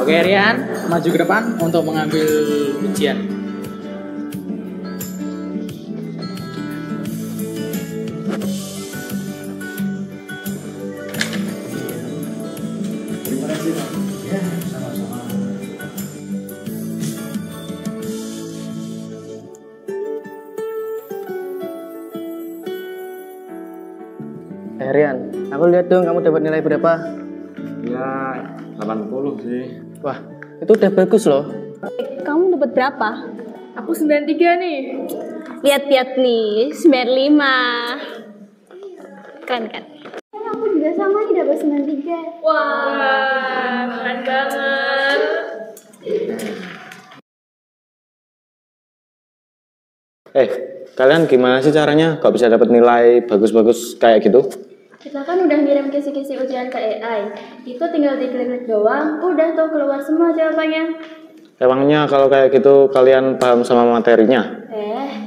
Oke Rian, maju ke depan untuk mengambil ujian. Terima kasih Pak. Ya, sama-sama. Rian, aku lihat dong kamu dapat nilai berapa? Ya, 80 sih. Wah, itu udah bagus loh. Kamu dapat berapa? Aku 93 nih. Lihat-lihat nih, 95. Keren kan? Aku juga sama nih dapat 93. Wah, keren banget. Kalian gimana sih caranya kok bisa dapat nilai bagus-bagus kayak gitu? Kita kan udah ngirim kisi-kisi ujian ke AI. Itu tinggal diklik-klik doang, udah tuh keluar semua jawabannya. Emangnya kalau kayak gitu kalian paham sama materinya?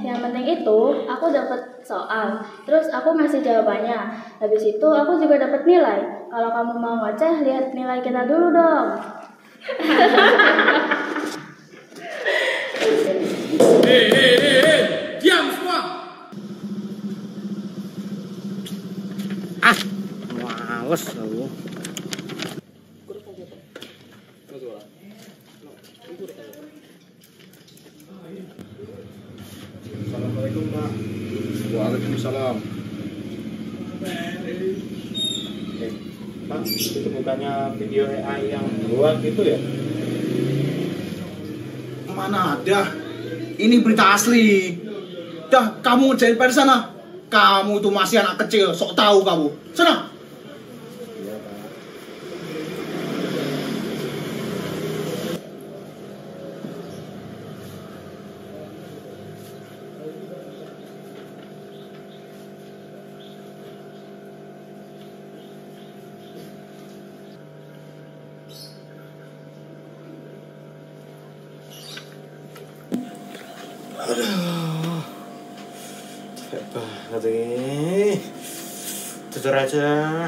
Yang penting itu aku dapat soal, terus aku ngasih jawabannya. Habis itu aku juga dapat nilai. Kalau kamu mau ngoceh, lihat nilai kita dulu dong. Diam semua. Males aku. Assalamualaikum Pak. Waalaikumsalam. Pak, itu bukannya video AI yang buat gitu ya? Mana ada? Ini berita asli. Dah, kamu ngerjain PR sana. Kamu tuh masih anak kecil, sok tahu kamu. Sana. Aduh, capek banget ini. Tidur aja.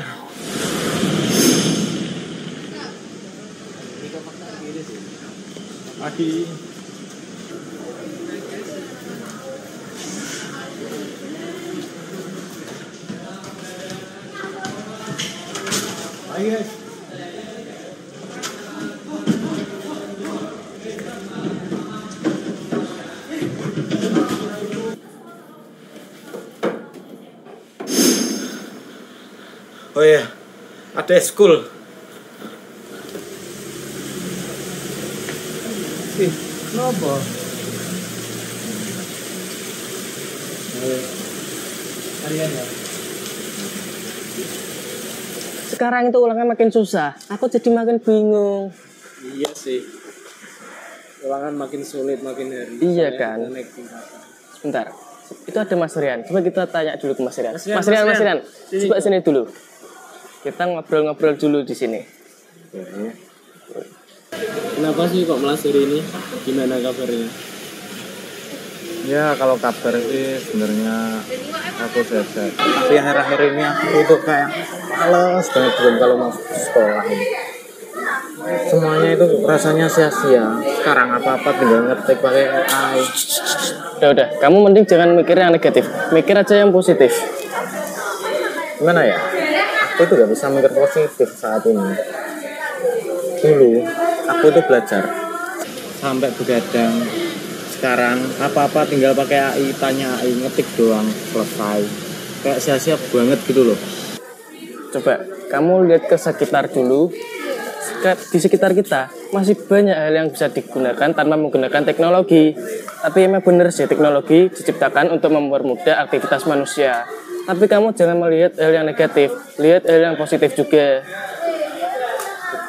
Pagi. Hai guys. Oh iya, ada school. Kenapa? Sekarang itu ulangan makin susah. Aku jadi makin bingung. Iya sih. Ulangan makin sulit makin hari. Iya kan? Sebentar. Itu ada Mas Rian. Coba kita tanya dulu ke Mas Rian. Mas Rian. Coba sini dulu. Kita ngobrol-ngobrol dulu di sini. Kenapa sih kok melas hari ini? Gimana kabarnya? Ya kalau kabar sih sebenarnya aku sehat-sehat. Tapi akhir-akhir ini aku itu kayak males banget belum kalau mau sekolah ini. Semuanya itu rasanya sia-sia. Sekarang apa-apa tinggal ngetik pakai AI. Udah. Kamu mending jangan mikir yang negatif. Mikir aja yang positif. Gimana ya? Aku tuh gak bisa mikir positif saat ini. Dulu aku tuh belajar sampai begadang. Sekarang apa-apa tinggal pakai AI, tanya AI, ngetik doang, selesai. Kayak sia-sia banget gitu loh. Coba kamu lihat ke sekitar dulu. Di sekitar kita masih banyak hal yang bisa digunakan tanpa menggunakan teknologi. Tapi emang bener sih, teknologi diciptakan untuk mempermudah aktivitas manusia. Tapi kamu jangan melihat hal yang negatif, lihat hal yang positif juga.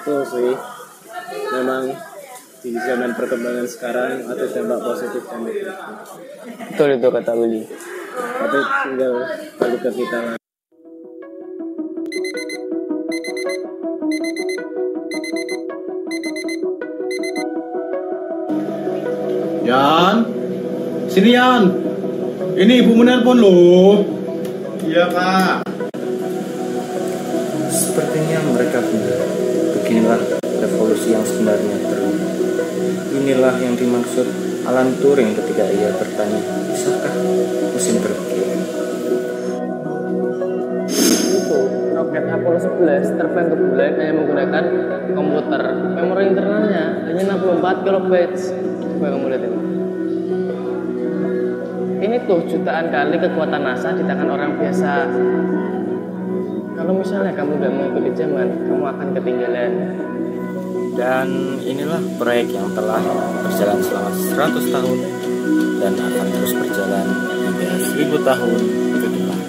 Betul sih. Memang di zaman perkembangan sekarang ada dampak positif dan negatif. Betul itu kata Willy. Tapi tinggal balik ke kita lagi. Yan, sini Yan. Ini ibu menelpon loh. Iya kak. Sepertinya mereka benar. Beginilah revolusi yang sebenarnya terjadi. Inilah yang dimaksud Alan Turing ketika ia bertanya, bisakah mesin berpikir? Itu roket Apollo 11 terbang ke bulan hanya menggunakan komputer. Memori internalnya hanya 64 kilobytes. Coba kamu lihat ini. Ini tuh jutaan kali kekuatan NASA di tangan orang biasa. Kalau misalnya kamu udah mengikuti zaman, kamu akan ketinggalan. Dan inilah proyek yang telah berjalan selama 100 tahun dan akan terus berjalan hingga 1000 tahun ke depan.